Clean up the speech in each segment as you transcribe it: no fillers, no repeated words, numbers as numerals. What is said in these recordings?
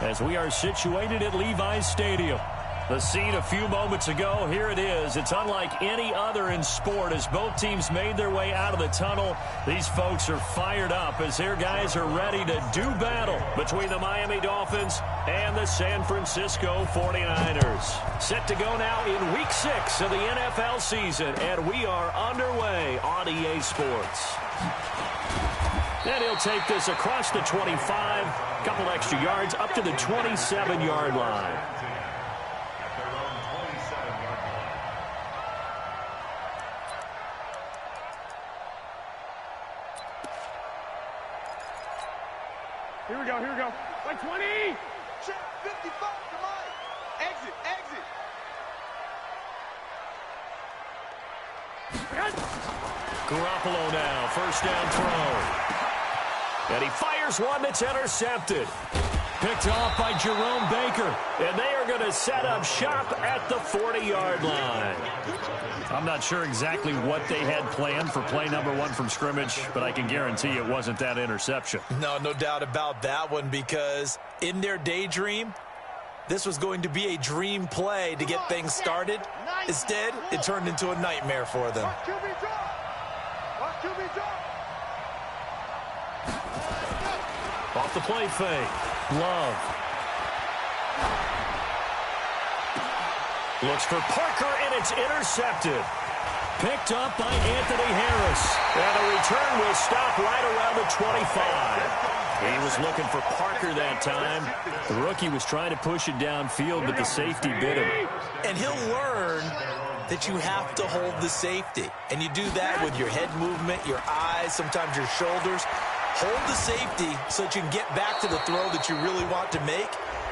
as we are situated at Levi's Stadium. The scene a few moments ago, here it is. It's unlike any other in sport as both teams made their way out of the tunnel. These folks are fired up as their guys are ready to do battle between the Miami Dolphins and the San Francisco 49ers. Set to go now in Week 6 of the NFL season, and we are underway on EA Sports. And he'll take this across the 25, a couple extra yards up to the 27-yard line. Here we go. 120. Check 55 to Mike. Exit. Garoppolo now, first down throw. And he fires one that's intercepted. Picked off by Jerome Baker. And they are going to set up shop at the 40-yard line. I'm not sure exactly what they had planned for play number 1 from scrimmage, but I can guarantee it wasn't that interception. No doubt about that one, because in their daydream, this was going to be a dream play to get things started. Instead, it turned into a nightmare for them. Off the play fake. Love. Looks for Parker, and it's intercepted. Picked up by Anthony Harris. And the return will stop right around the 25. He was looking for Parker that time. The rookie was trying to push it downfield, but the safety bit him. And he'll learn that you have to hold the safety. And you do that with your head movement, your eyes, sometimes your shoulders. Hold the safety so that you can get back to the throw that you really want to make.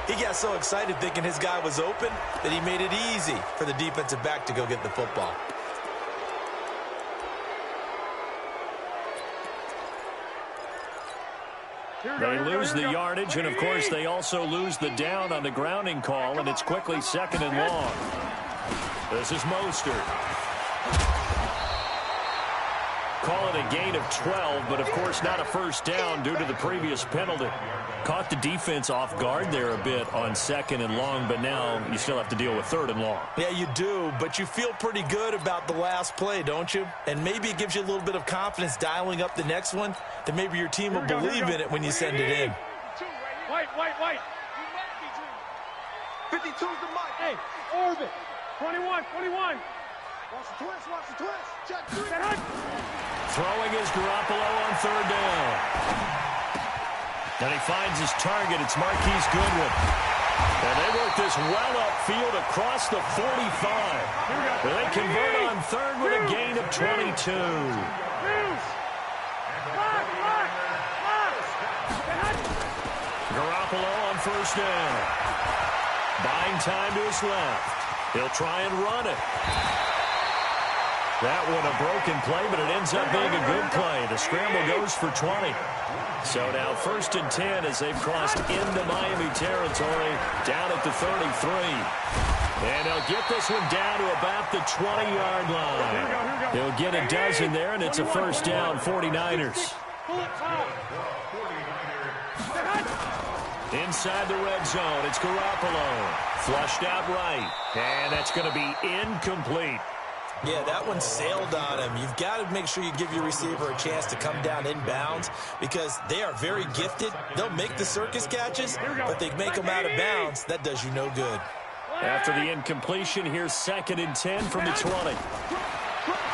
He got so excited thinking his guy was open that he made it easy for the defensive back to go get the football. They lose the yardage, and of course they also lose the down on the grounding call, and it's quickly 2nd and long. This is Mostert. Call it a gain of 12, but of course not a first down due to the previous penalty. Caught the defense off guard there a bit on 2nd and long, but now you still have to deal with 3rd and long. Yeah, you do, but you feel pretty good about the last play, don't you? And maybe it gives you a little bit of confidence dialing up the next one, that maybe your team will believe in it when you send it in. White. 52's the mic. Hey, orbit. 21. Watch the twist. Check 3. Throwing is Garoppolo on 3rd down. And he finds his target. It's Marquise Goodwin. And they work this well upfield across the 45. And they convert on 3rd with a gain of 22. Garoppolo on 1st down. Buying time to his left. He'll try and run it. That one a broken play, but it ends up being a good play. The scramble goes for 20. So now 1st and 10 as they've crossed into Miami territory down at the 33. And they'll get this one down to about the 20-yard line. He'll get a dozen there, and it's a first down, 49ers. Inside the red zone, it's Garoppolo. Flushed out right. And that's going to be incomplete. Yeah, that one sailed on him. You've got to make sure you give your receiver a chance to come down inbounds because they are very gifted. They'll make the circus catches, but they make them out of bounds. That does you no good. After the incompletion, here's 2nd and 10 from the 20.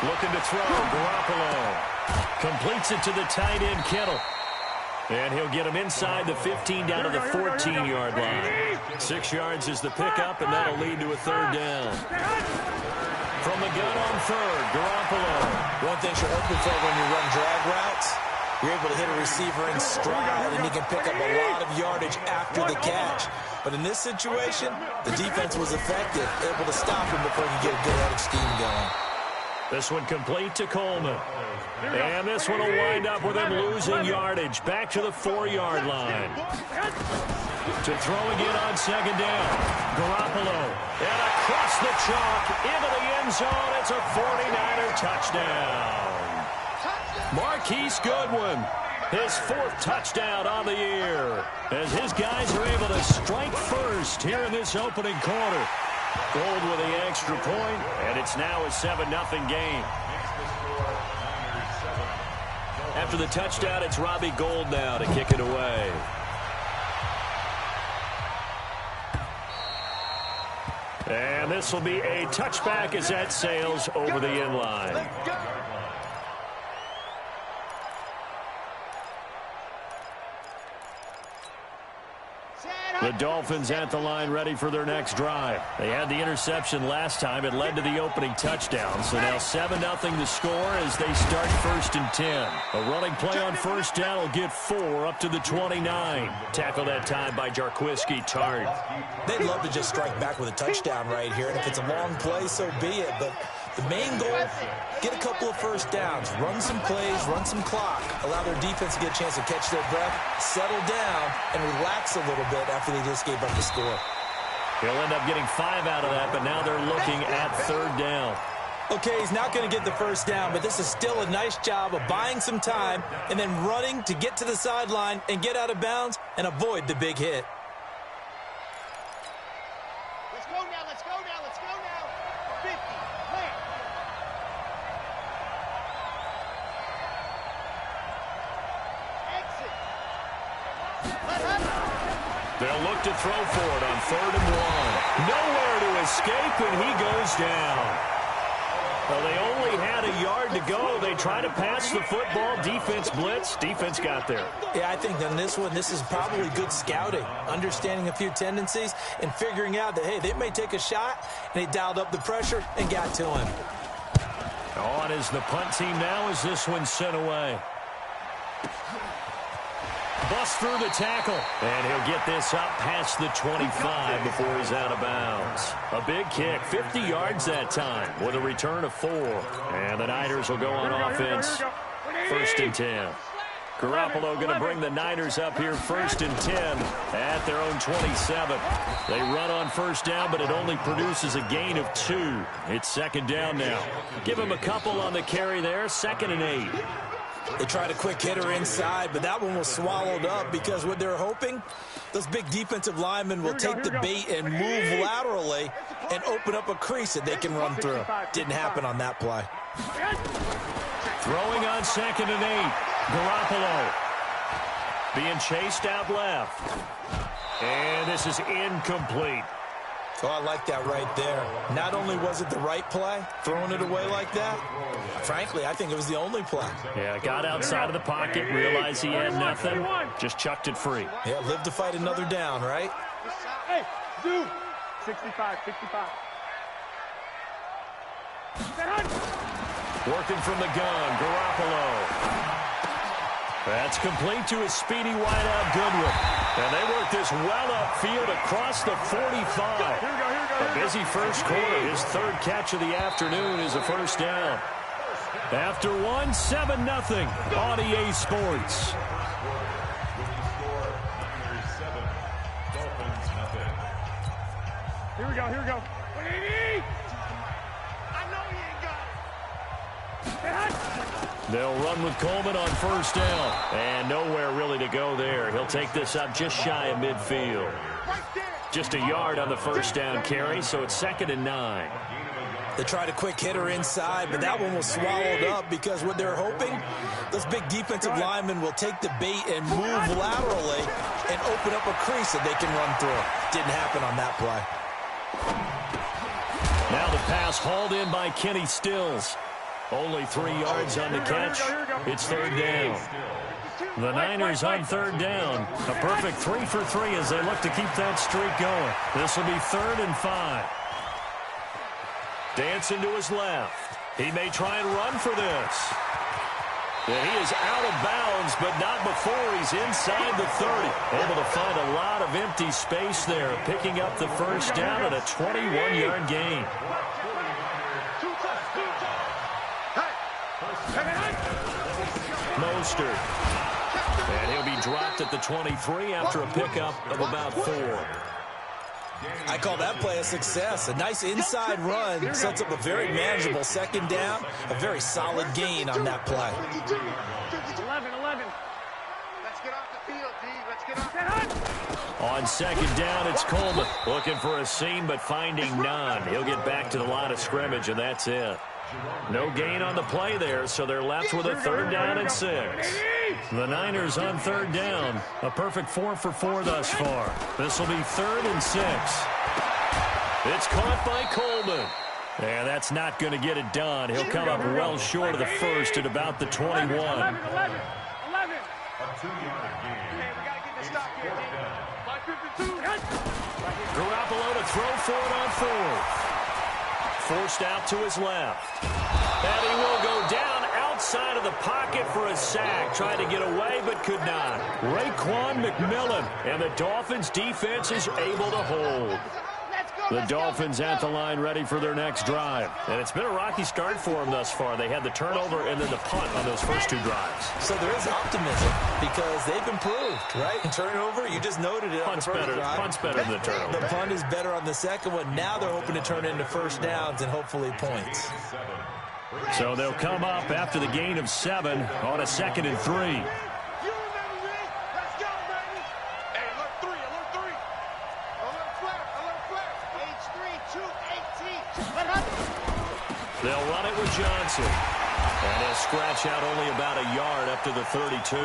Looking to throw, Garoppolo. Completes it to the tight end, Kittle. And he'll get him inside the 15 down to the 14-yard line. 6 yards is the pickup, and that'll lead to a 3rd down. From the gun on 3rd, Garoppolo. One thing you're hoping for when you run drag routes, you're able to hit a receiver in stride, and he can pick up a lot of yardage after the catch. But in this situation, the defense was effective, able to stop him before he could get a good head of steam going. This one complete to Coleman. And this one will wind up with him losing yardage. Back to the 4-yard line. To throw again on 2nd down. Garoppolo. And across the chalk into the end zone. It's a 49er touchdown. Marquise Goodwin. His 4th touchdown on the year, as his guys are able to strike first here in this opening quarter. Gold with the extra point, and it's now a 7-0 game. After the touchdown, it's Robbie Gould now to kick it away. And this will be a touchback as that sails over the inline. The Dolphins at the line ready for their next drive. They had the interception last time. It led to the opening touchdown. So now 7-0 to score as they start 1st and 10. A running play on 1st down will get 4 up to the 29. Tackle that time by Jarquiski Tartt. They'd love to just strike back with a touchdown right here. And if it's a long play, so be it. But the main goal, get a couple of 1st downs, run some plays, run some clock, allow their defense to get a chance to catch their breath, settle down, and relax a little bit after they just gave up the score. He'll end up getting 5 out of that, but now they're looking at 3rd down. Okay, he's not going to get the 1st down, but this is still a nice job of buying some time and then running to get to the sideline and get out of bounds and avoid the big hit. Let's go now, let's go now, let's go now. 50, clear. Exit. They'll look to throw for it on 3rd and 1. Nowhere to escape, and he goes down. Well, they only had a yard to go. They try to pass the football. Defense blitz. Defense got there. Yeah, I think on this one, this is probably good scouting, understanding a few tendencies, and figuring out that, hey, they may take a shot, and they dialed up the pressure and got to him. On is the punt team now as this one's sent away. Bust through the tackle, and he'll get this up past the 25 before he's out of bounds. A big kick, 50 yards that time with a return of 4. And the Niners will go on offense, 1st and 10. Garoppolo going to bring the Niners up here 1st and 10 at their own 27. They run on 1st down, but it only produces a gain of 2. It's 2nd down now. Give him a couple on the carry there, 2nd and 8. They tried a quick hitter inside, but that one was swallowed up because what they're hoping, those big defensive linemen will take the bait and move laterally and open up a crease that they can run through. Didn't happen on that play. Throwing on 2nd and 8. Garoppolo being chased out left. And this is incomplete. Oh, I like that right there. Not only was it the right play, throwing it away like that, frankly, I think it was the only play. Yeah, got outside of the pocket, realized he had nothing, just chucked it free. Yeah, live to fight another down, right? Hey, dude. 65, 65. Working from the gun, Garoppolo. That's complete to his speedy wideout, Goodwin. And they work this well upfield across the 45. A busy first quarter. His 3rd catch of the afternoon is a 1st down. After 1, 7-0 on EA Sports. Here we go, here we go. 180! I know he ain't got it. They'll run with Coleman on 1st down. And nowhere really to go there. He'll take this up just shy of midfield. Just a yard on the 1st down carry, so it's 2nd and 9. They tried a quick hitter inside, but that one was swallowed up because what they're hoping, those big defensive linemen will take the bait and move laterally and open up a crease that they can run through. Didn't happen on that play. Now the pass hauled in by Kenny Stills. Only 3 yards on the catch. It's 3rd down. The Niners on 3rd down. A perfect 3 for 3 as they look to keep that streak going. This will be 3rd and 5. Dancing to his left. He may try and run for this. And he is out of bounds, but not before he's inside the 30. Able to find a lot of empty space there, picking up the 1st down at a 21-yard gain. Mostert. And he'll be dropped at the 23 after a pickup of about 4. I call that play a success. A nice inside run sets up a very manageable 2nd down. A very solid gain on that play. 11. On second down, it's Coleman. Looking for a seam, but finding none. He'll get back to the line of scrimmage, and that's it. No gain on the play there, so they're left with a third down and 6. The Niners on third down. A perfect 4 for 4 thus far. This will be 3rd and 6. It's caught by Coleman. And that's not going to get it done. He'll come up well short of the first at about the 21. 11. A 2-yard gain. Okay, we got to get this stop here, D. 552. Garoppolo to throw for it on 4th. Forced out to his left. And he will go down outside of the pocket for a sack. Tried to get away, but could not. Raekwon McMillan. And the Dolphins' defense is able to hold. The Dolphins at the line ready for their next drive. And it's been a rocky start for them thus far. They had the turnover and then the punt on those first 2 drives. So there is optimism because they've improved, right? Turnover, you just noted it. Punt's better than the turnover. The punt is better on the second one. Now they're hoping to turn it into first downs and hopefully points. So they'll come up after the gain of 7 on a 2nd and 3. They'll run it with Johnson. And he'll scratch out only about a yard up to the 32.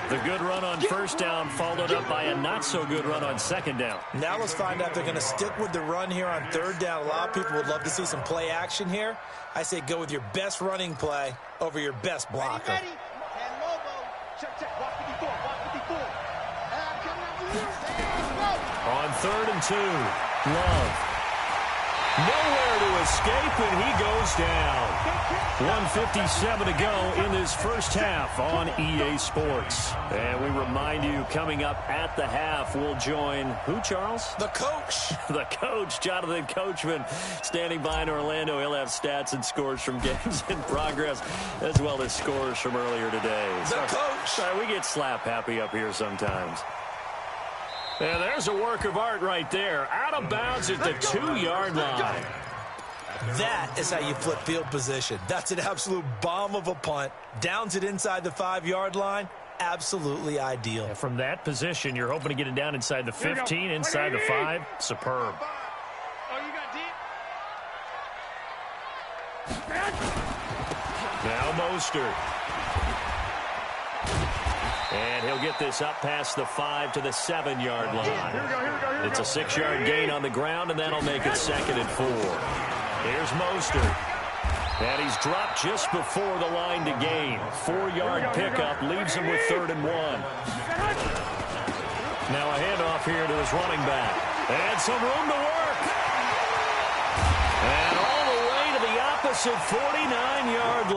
The good run on first down followed up by a not-so-good run on second down. Now let's find out if they're going to stick with the run here on third down. A lot of people would love to see some play action here. I say go with your best running play over your best blocker. Ready. And Lobo. Check. Block 54. On 3rd and 2, Love. Nowhere to escape, and he goes down. 1:57 to go in this first half on EA Sports. And we remind you, coming up at the half, we'll join who, Charles? The coach. The coach, Jonathan Coachman, standing by in Orlando. He'll have stats and scores from games in progress, as well as scores from earlier today. The coach. Sorry, we get slap happy up here sometimes. And there's a work of art right there. Out of bounds at the 2-yard line. That is how you flip field position. That's an absolute bomb of a punt. Downs it inside the 5-yard line. Absolutely ideal. And from that position, you're hoping to get it down inside the 15, inside the 5. Superb. Oh, you got deep? Now Mostert. And he'll get this up past the 5 to the 7-yard line. Here we go. It's a 6-yard gain on the ground, and that'll make it 2nd and 4. Here's Mostert. And he's dropped just before the line to gain. 4-yard pickup leaves him with 3rd and 1. Now a handoff here to his running back. And some room to work. And all the way to the opposite 49-yard line.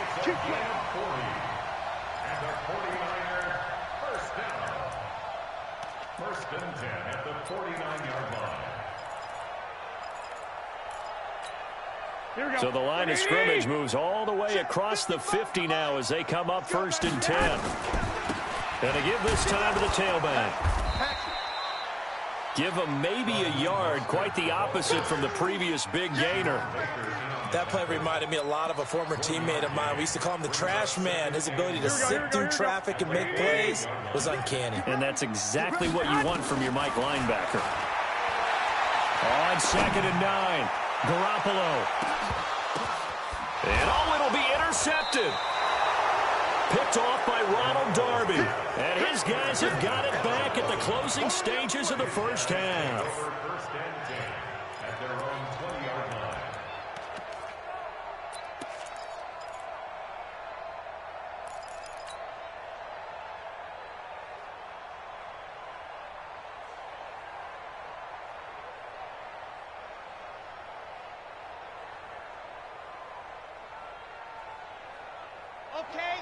It's a play of 40. And the 49ers first down. 1st and 10 at the 49-yard line. So the line of scrimmage moves all the way across the 50 now as they come up 1st and 10. And to give this time to the tailback. Give him maybe a yard, quite the opposite from the previous big gainer. That play reminded me a lot of a former teammate of mine. We used to call him the trash man. His ability to sit through traffic and make plays was uncanny. And that's exactly what you want from your Mike linebacker. On 2nd and 9, Garoppolo. And it'll be intercepted. Picked off by Ronald Darby. And his guys have got it back at the closing stages of the first half. 1st and 10 at their own 20-yard line.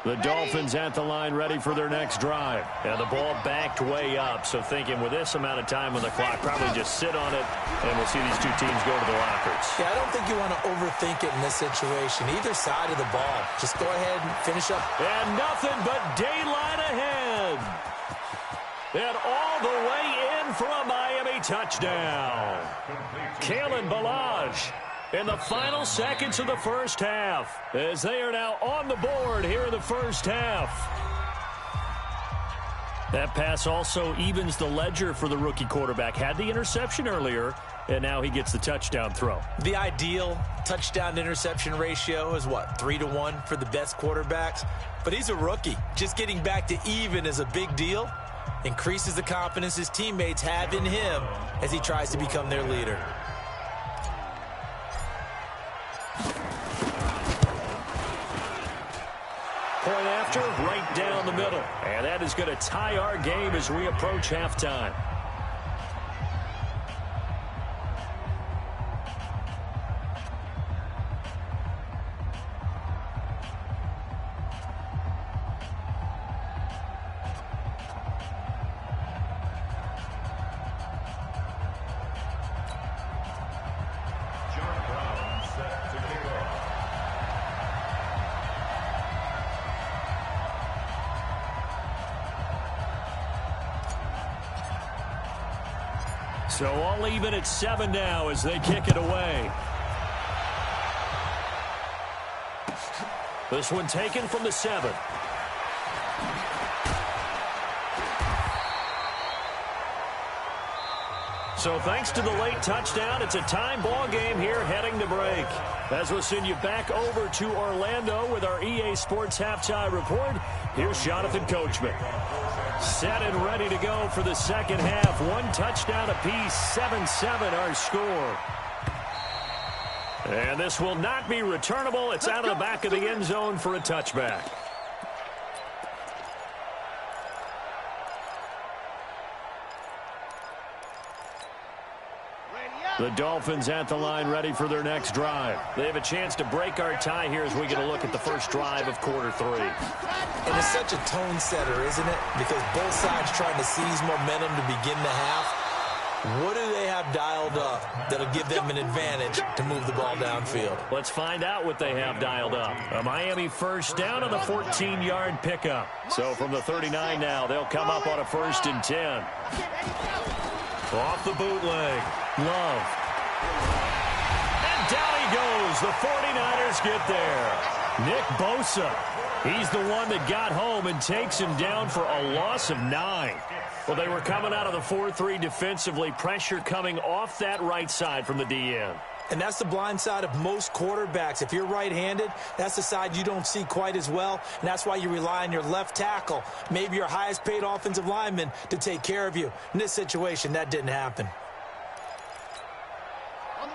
The Dolphins at the line ready for their next drive. And the ball backed way up, so thinking with this amount of time on the clock, probably just sit on it, and we'll see these two teams go to the lockers. Yeah, I don't think you want to overthink it in this situation. Either side of the ball. Just go ahead and finish up. And nothing but daylight ahead. And all the way in for a Miami touchdown. Kalen Ballage in the final seconds of the first half, as they are now on the board here in the first half. That pass also evens the ledger for the rookie quarterback. Had the interception earlier, and now he gets the touchdown throw. The ideal touchdown-interception ratio is, what, 3-to-1 for the best quarterbacks? But he's a rookie. Just getting back to even is a big deal. Increases the confidence his teammates have in him as he tries to become their leader. Point after, right down the middle. And that is going to tie our game as we approach halftime. So all even at 7 now as they kick it away. This one taken from the 7. So thanks to the late touchdown, it's a time ball game here heading to break. As we'll send you back over to Orlando with our EA Sports Halftime Report, here's Jonathan Coachman. Set and ready to go for the second half. One touchdown apiece, 7-7 our score. And this will not be returnable. It's out of the back of the end zone for a touchback. The Dolphins at the line ready for their next drive. They have a chance to break our tie here as we get a look at the first drive of quarter 3. And it's such a tone setter, isn't it? Because both sides trying to seize momentum to begin the half. What do they have dialed up that'll give them an advantage to move the ball downfield? Let's find out what they have dialed up. A Miami first down on the 14-yard pickup. So from the 39 now, they'll come up on a 1st and 10. Off the bootleg. Love. And down he goes. The 49ers get there. Nick Bosa. He's the one that got home and takes him down for a loss of 9. Well, they were coming out of the 4-3 defensively. Pressure coming off that right side from the DN. And that's the blind side of most quarterbacks. If you're right-handed, that's the side you don't see quite as well, and that's why you rely on your left tackle, maybe your highest-paid offensive lineman, to take care of you. In this situation, that didn't happen.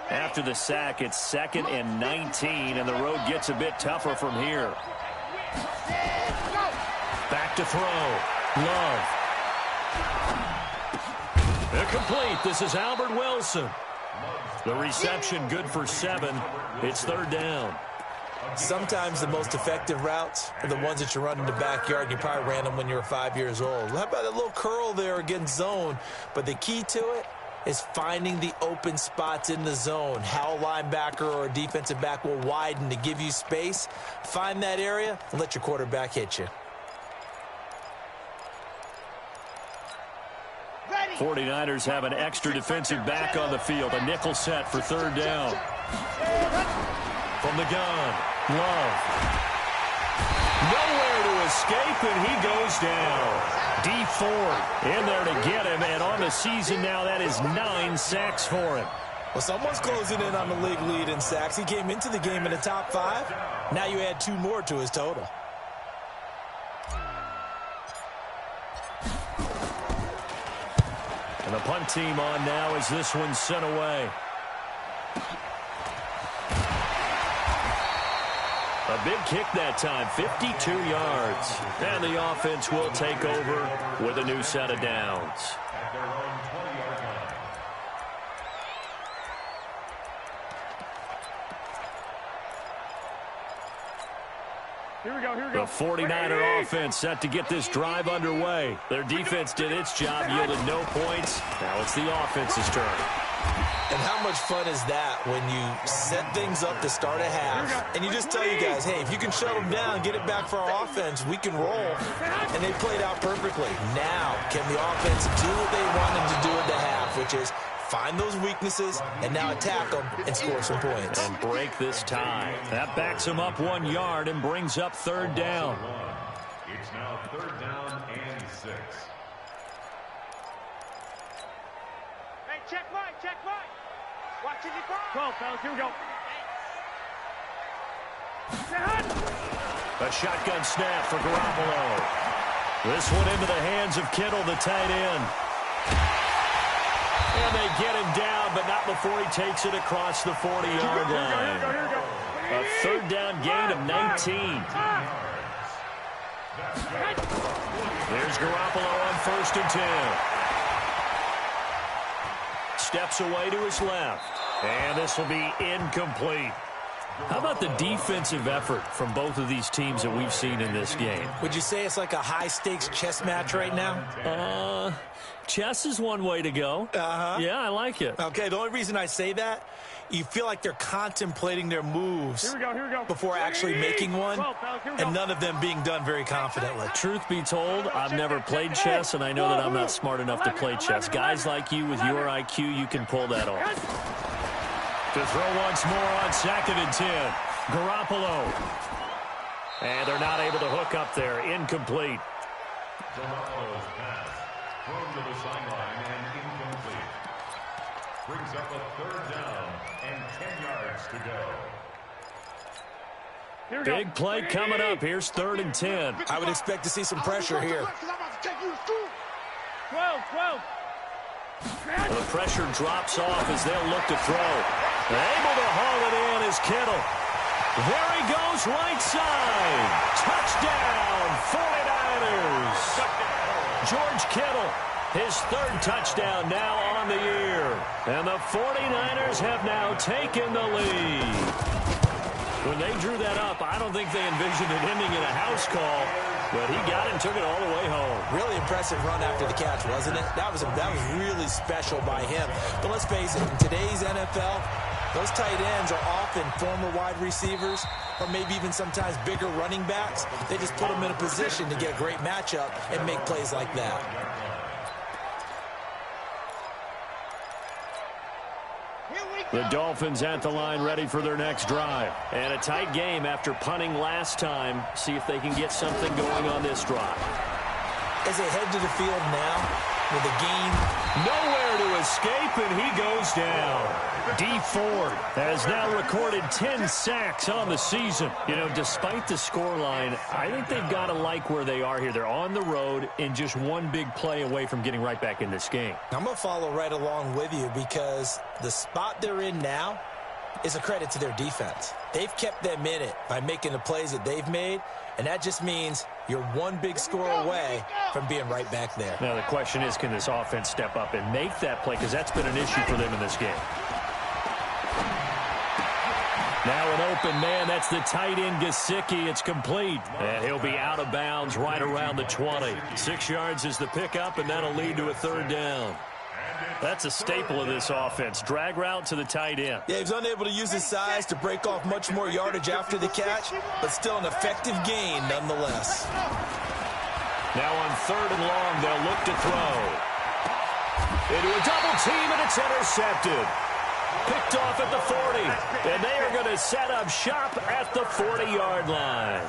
After the sack, it's 2nd and 19, and the road gets a bit tougher from here. Back to throw. Love. Incomplete. This is Albert Wilson. The reception good for 7. It's 3rd down. Sometimes the most effective routes are the ones that you run in the backyard. You probably ran them when you were 5 years old. How about a little curl there against zone? But the key to it is finding the open spots in the zone. How a linebacker or a defensive back will widen to give you space. Find that area and let your quarterback hit you. 49ers have an extra defensive back on the field. A nickel set for 3rd down. From the gun, Love. Nowhere to escape, and he goes down. Dee Ford in there to get him, and on the season now, that is 9 sacks for him. Well, someone's closing in on the league lead in sacks. He came into the game in the top 5. Now you add 2 more to his total. And the punt team on now as this one's sent away. A big kick that time, 52 yards. And the offense will take over with a new set of downs. At their own 20-yard line. The 49er offense set to get this drive underway. Their defense did its job, yielded no points. Now it's the offense's turn. And how much fun is that when you set things up to start a half and you just tell you guys, hey, if you can shut them down, get it back for our offense, we can roll. And they played out perfectly. Now, can the offense do what they wanted to do at the half, which is find those weaknesses and now attack them and score some points. And break this tie. That backs them up 1 yard and brings up third down. It's now third down and 6. Hey, check right. Watching the ball. 12, fellas, here we go. A shotgun snap for Garoppolo. This one into the hands of Kittle, the tight end. And they get him down, but not before he takes it across the 40-yard line. A third down gain of 19. There's Garoppolo on 1st and 10. Steps away to his left. And this will be incomplete. How about the defensive effort from both of these teams that we've seen in this game? Would you say it's like a high-stakes chess match right now? Chess is one way to go. Yeah, I like it. Okay, the only reason I say that, you feel like they're contemplating their moves before actually making one, and none of them being done very confidently. Truth be told, I've never played chess, and I know that I'm not smart enough to play chess. Guys like you with your IQ, you can pull that off. To throw once more on 2nd and 10. Garoppolo. And they're not able to hook up there. Incomplete. Garoppolo's pass thrown to the sideline and incomplete. Brings up a third down and 10 yards to go. Big play coming up. Here's 3rd and 10. I would expect to see some pressure here. 12. The pressure drops off as they'll look to throw. Able to haul it in is Kittle. There he goes, right side. Touchdown, 49ers. George Kittle, his 3rd touchdown now on the year. And the 49ers have now taken the lead. When they drew that up, I don't think they envisioned it ending in a house call. But he got it and took it all the way home. Really impressive run after the catch, wasn't it? That was really special by him. But let's face it, in today's NFL, those tight ends are often former wide receivers or maybe even sometimes bigger running backs. They just put them in a position to get a great matchup and make plays like that. The Dolphins at the line ready for their next drive. And a tight game after punting last time. See if they can get something going on this drive. As they head to the field now with a gain. Nowhere to escape, and he goes down. Dee Ford has now recorded 10 sacks on the season. You know, despite the scoreline, I think they've got to like where they are here. They're on the road and just one big play away from getting right back in this game. I'm going to follow right along with you because the spot they're in now is a credit to their defense. They've kept them in it by making the plays that they've made, and that just means you're one big score away from being right back there. Now the question is, can this offense step up and make that play? Because that's been an issue for them in this game. Now an open man, that's the tight end Gesicki. It's complete, and he'll be out of bounds right around the 20. 6 yards is the pickup, and that'll lead to a 3rd down. That's a staple of this offense. Drag route to the tight end. Yeah, he's unable to use his size to break off much more yardage after the catch, but still an effective gain nonetheless. Now on 3rd and long, they'll look to throw. Into a double team, and it's intercepted. Picked off at the 40, and they are going to set up shop at the 40-yard line.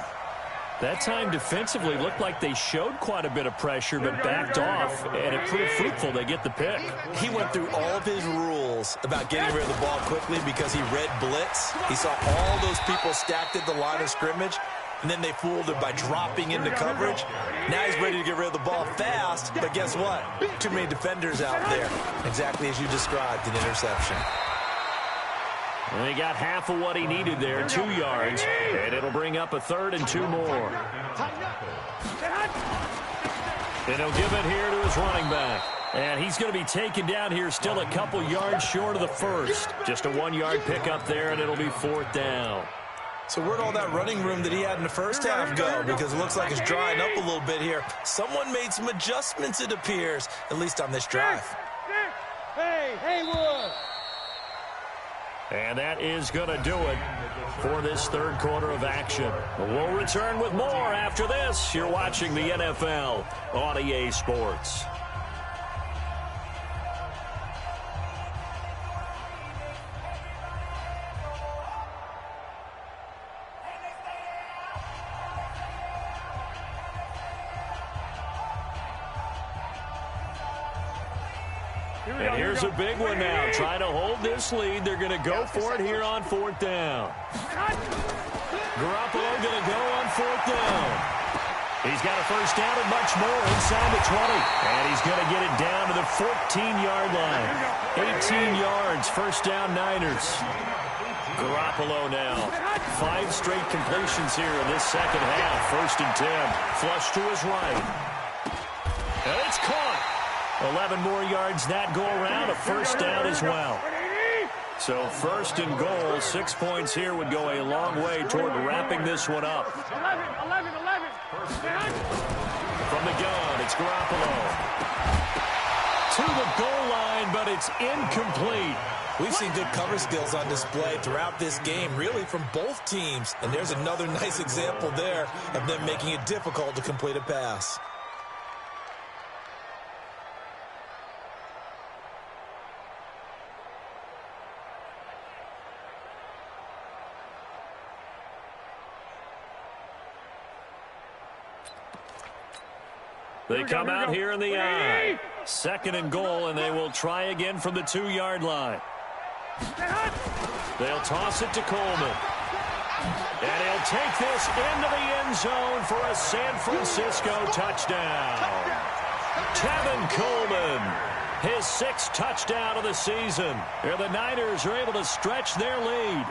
That time defensively looked like they showed quite a bit of pressure but backed off, and it proved fruitful. They get the pick. He went through all of his rules about getting rid of the ball quickly because he read blitz. He saw all those people stacked at the line of scrimmage, and then they fooled him by dropping into coverage. Now he's ready to get rid of the ball fast, but guess what? Too many defenders out there. Exactly as you described, an interception. And he got half of what he needed there, 2 yards, and it'll bring up a 3rd and 2 more. And he'll give it here to his running back. And he's going to be taken down here, still a couple yards short of the first. Just a 1-yard pickup there, and it'll be 4th down. So where'd all that running room that he had in the first half go? Because it looks like it's drying up a little bit here. Someone made some adjustments, it appears, at least on this drive. Hey, Haywood! And that is going to do it for this third quarter of action. We'll return with more after this. You're watching the NFL on EA Sports. And here's a big one now. Trying to hold this lead. They're going to go for it here on fourth down. Garoppolo going to go on fourth down. He's got a first down and much more inside the 20. And he's going to get it down to the 14-yard line. 18 yards, first down Niners. Garoppolo now. 5 straight completions here in this second half. First and 10. Flush to his right. And it's caught. 11 more yards that go around, a first down as well. So first and goal, 6 points here would go a long way toward wrapping this one up. 11. From the gun, it's Garoppolo. To the goal line, but it's incomplete. We've seen good cover skills on display throughout this game, really from both teams. And there's another nice example there of them making it difficult to complete a pass. They come out here in the I. Second and goal, and they will try again from the 2-yard line. They'll toss it to Coleman. And he'll take this into the end zone for a San Francisco touchdown. Tevin Coleman, his 6th touchdown of the season. Here the Niners are able to stretch their lead.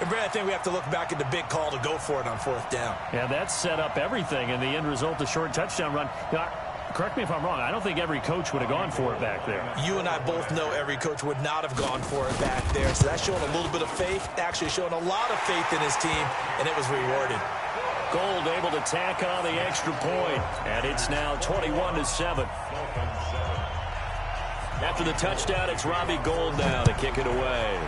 I think we have to look back at the big call to go for it on fourth down. Yeah, that set up everything, and the end result, a short touchdown run. Now, correct me if I'm wrong, I don't think every coach would have gone for it back there. You and I both know every coach would not have gone for it back there, so that's showing a little bit of faith, actually showing a lot of faith in his team, and it was rewarded. Gold able to tack on the extra point, and it's now 21-7. After the touchdown, it's Robbie Gould now to kick it away.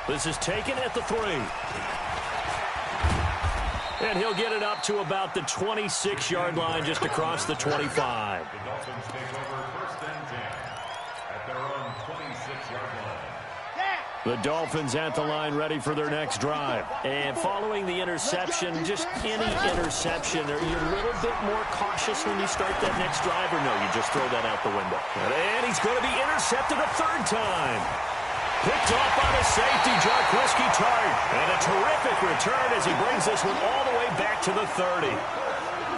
This is taken at the 3. And he'll get it up to about the 26-yard line, just across the 25. The Dolphins take over first and 10 at their own 26-yard line. The Dolphins at the line, ready for their next drive. And following the interception, just any interception, are you a little bit more cautious when you start that next drive, or no, you just throw that out the window? And he's going to be intercepted a 3rd time. Picked off by the safety, Jaquiski Tartt. And a terrific return as he brings this one all the way back to the 30.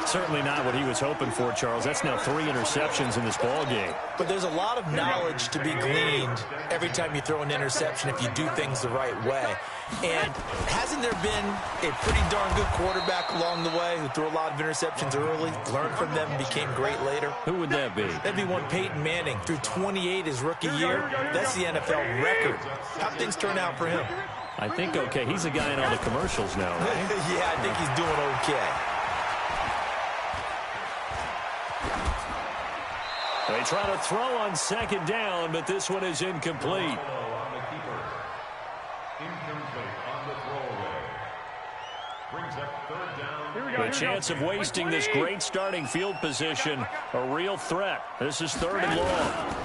Certainly not what he was hoping for, Charles. That's now 3 interceptions in this ball game. But there's a lot of knowledge to be gleaned every time you throw an interception if you do things the right way. And hasn't there been a pretty darn good quarterback along the way who threw a lot of interceptions early, learned from them, and became great later? Who would that be? That'd be one Peyton Manning. Threw 28 his rookie year. That's the NFL record. How'd things turn out for him? I think okay. He's a guy in all the commercials now, right? Yeah, I think he's doing okay. They try to throw on 2nd down, but this one is incomplete. On the keeper. Incomplete on the throwaway. Brings up 3rd down. The chance of wasting this great starting field position, a real threat. This is 3rd and long.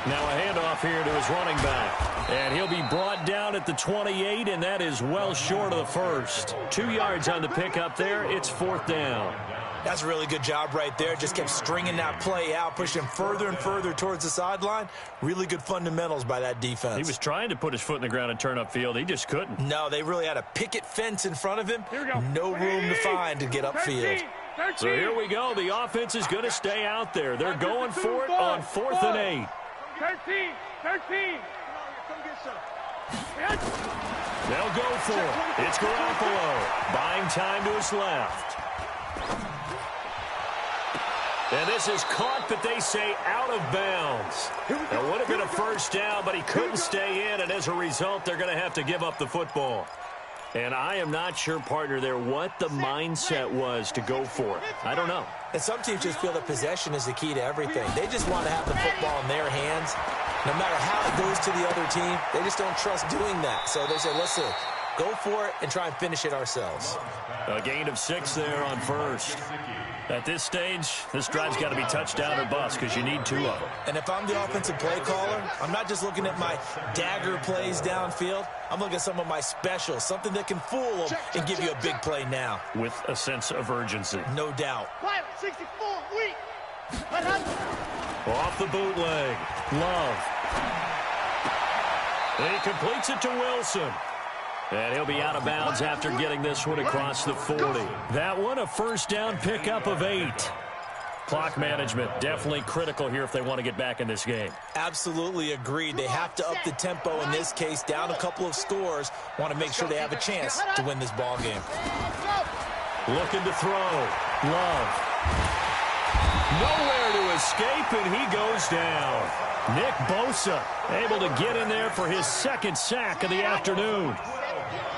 Now a handoff here to his running back. And he'll be brought down at the 28, and that is well short of the 1st. 2 yards on the pickup there. It's 4th down. That's a really good job right there. Just kept stringing that play out, pushing him further and further towards the sideline. Really good fundamentals by that defense. He was trying to put his foot in the ground and turn upfield. He just couldn't. No, they really had a picket fence in front of him. No room to find to get upfield. So here we go. The offense is going to stay out there. They're going for it on 4th and 8. 13. They'll go for it. It's Garoppolo. Buying time to his left. And this is caught, but they say out of bounds. It would have been a first down, but he couldn't stay in, and as a result, they're going to have to give up the football. And I am not sure, partner, there what the mindset was to go for it. I don't know. And some teams just feel that possession is the key to everything. They just want to have the football in their hands. No matter how it goes to the other team, they just don't trust doing that. So they say, listen, go for it and try and finish it ourselves. A gain of 6 there on first. At this stage, this drive's got to be touchdown or bust because you need 2 of them. And if I'm the offensive play caller, I'm not just looking at my dagger plays downfield. I'm looking at some of my specials, something that can fool them and give you a big play now. With a sense of urgency. No doubt. 64, weak. Off the bootleg. Love. And he completes it to Wilson. And he'll be out of bounds after getting this one across the 40. That one, a first down pickup of 8. Clock management, definitely critical here if they want to get back in this game. Absolutely agreed. They have to up the tempo in this case, down a couple of scores. Want to make sure they have a chance to win this ball game. Looking to throw. Love. Nowhere to escape, and he goes down. Nick Bosa able to get in there for his second sack of the afternoon.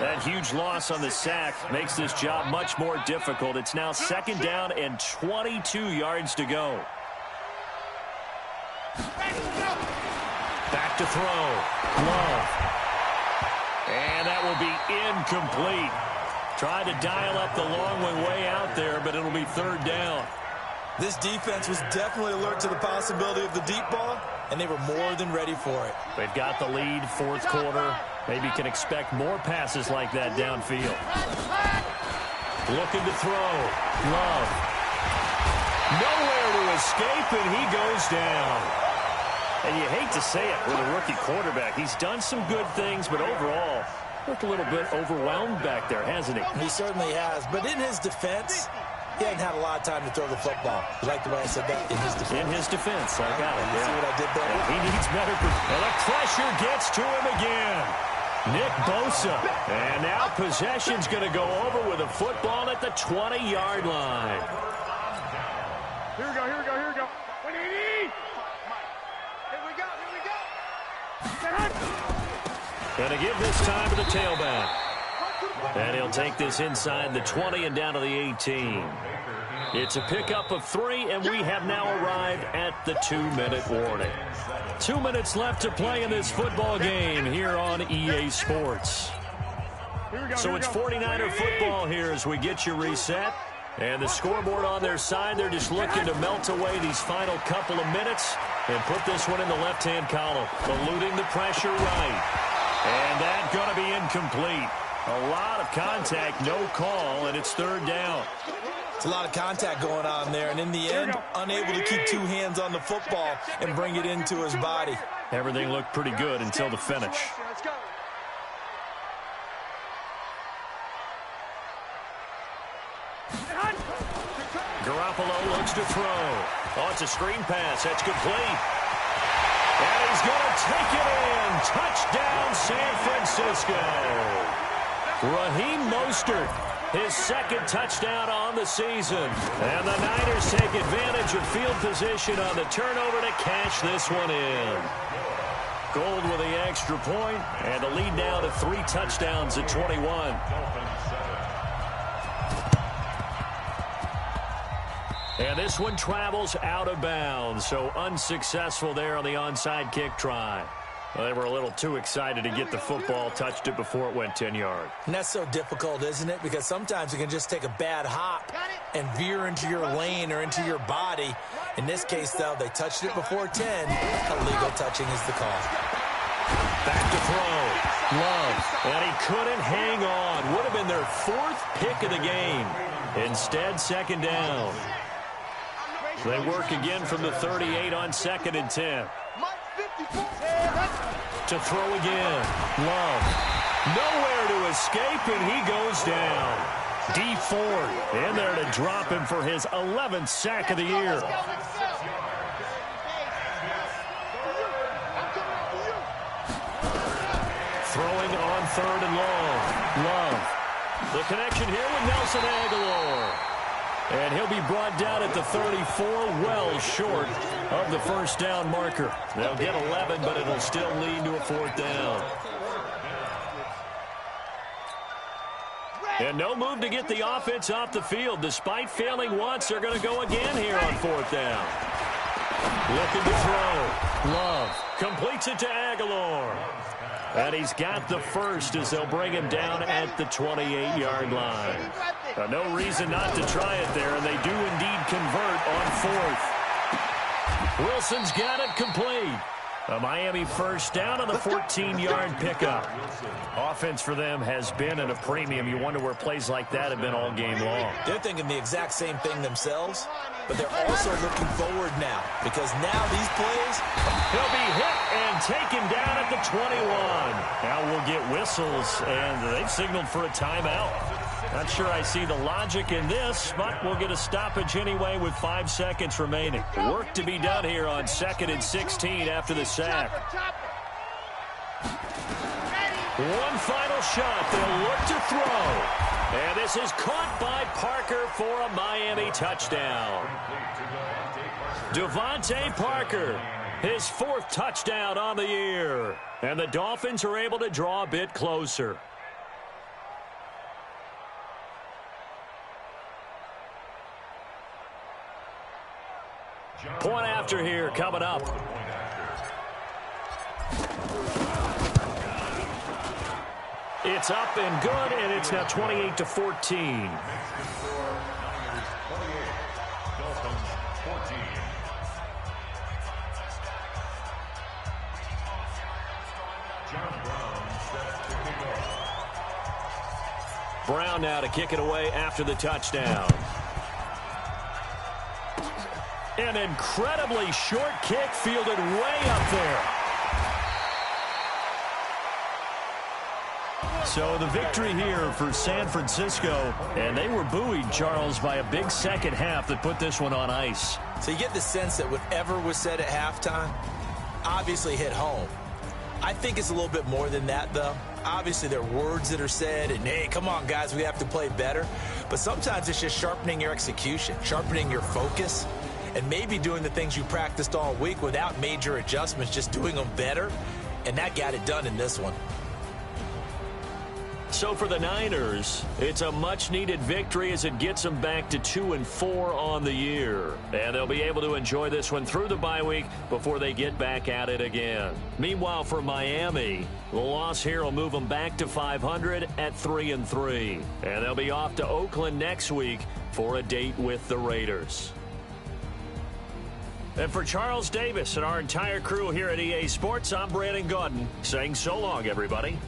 That huge loss on the sack makes this job much more difficult. It's now second down and 22 yards to go. Back to throw. Love. And that will be incomplete. Tried to dial up the long one way out there, but it'll be third down. This defense was definitely alert to the possibility of the deep ball, and they were more than ready for it. They've got the lead, fourth quarter. Maybe can expect more passes like that downfield. Looking to throw. Love. Nowhere to escape, and he goes down. And you hate to say it with a rookie quarterback. He's done some good things, but overall, looked a little bit overwhelmed back there, hasn't he? He certainly has, but in his defense, he hasn't had a lot of time to throw the football. You like the way I said that? In his defense. In his defense, I got it. You see what I did there? Yeah, he needs better. And the pressure gets to him again. Nick Bosa. And now possession's going to go over with a football at the 20-yard line. Here we go, here we go, here we go. What do you need? Here we go, here we go. Going to give this time to the tailback. And he'll take this inside the 20 and down to the 18. It's a pickup of 3, and we have now arrived at the 2-minute warning. 2 minutes left to play in this football game here on EA Sports. So it's 49er football here as we get you reset. And the scoreboard on their side, they're just looking to melt away these final couple of minutes and put this one in the left-hand column, eluding the pressure right. And that's going to be incomplete. A lot of contact, no call, and it's third down. It's a lot of contact going on there, and in the end, unable to keep 2 hands on the football and bring it into his body. Everything looked pretty good until the finish. Let's go. Garoppolo looks to throw. Oh, it's a screen pass. That's complete. And he's going to take it in. Touchdown, San Francisco. Raheem Mostert, his second touchdown on the season. And the Niners take advantage of field position on the turnover to cash this one in. Gold with the extra point, and the lead now to 3 touchdowns at 21. And this one travels out of bounds, so unsuccessful there on the onside kick try. Well, they were a little too excited to get the football, touched it before it went 10 yards. And that's so difficult, isn't it? Because sometimes it can just take a bad hop and veer into your lane or into your body. In this case, though, they touched it before 10. Illegal touching is the call. Back to throw. Love. And he couldn't hang on. Would have been their 4th pick of the game. Instead, second down. They work again from the 38 on 2nd and 10. To throw again. Love. Nowhere to escape, and he goes down. Dee Ford in there to drop him for his 11th sack of the year. Throwing on 3rd and long. Love. The connection here with Nelson Aguilar. And he'll be brought down at the 34, well short of the first down marker. They'll get 11, but it'll still lead to a 4th down. And no move to get the offense off the field. Despite failing once, they're going to go again here on 4th down. Looking to throw. Love completes it to Aguilar. And he's got the first as they'll bring him down at the 28-yard line. No reason not to try it there, and they do indeed convert on 4th. Wilson's got it complete. A Miami first down on the 14-yard pickup. Offense for them has been at a premium. You wonder where plays like that have been all game long. They're thinking the exact same thing themselves, but they're also looking forward now because now these plays. He'll be hit and taken down at the 21. Now we'll get whistles, and they've signaled for a timeout. Not sure I see the logic in this, but we'll get a stoppage anyway with 5 seconds remaining. Work to be done here on 2nd and 16 after the sack. One final shot. They'll look to throw. And this is caught by Parker for a Miami touchdown. Devontae Parker, his 4th touchdown on the year. And the Dolphins are able to draw a bit closer. Point after here coming up. It's up and good, and it's now 28-14. Brown now to kick it away after the touchdown. An incredibly short kick fielded way up there. So the victory here for San Francisco, and they were buoyed, Charles, by a big second half that put this one on ice. So you get the sense that whatever was said at halftime obviously hit home. I think it's a little bit more than that, though. Obviously, there are words that are said, and, hey, come on, guys, we have to play better. But sometimes it's just sharpening your execution, sharpening your focus, and maybe doing the things you practiced all week without major adjustments, just doing them better, and that got it done in this one. So for the Niners, it's a much-needed victory as it gets them back to 2-4 on the year. And they'll be able to enjoy this one through the bye week before they get back at it again. Meanwhile, for Miami, the loss here will move them back to 500 at 3-3. And they'll be off to Oakland next week for a date with the Raiders. And for Charles Davis and our entire crew here at EA Sports, I'm Brandon Gaudin saying so long, everybody.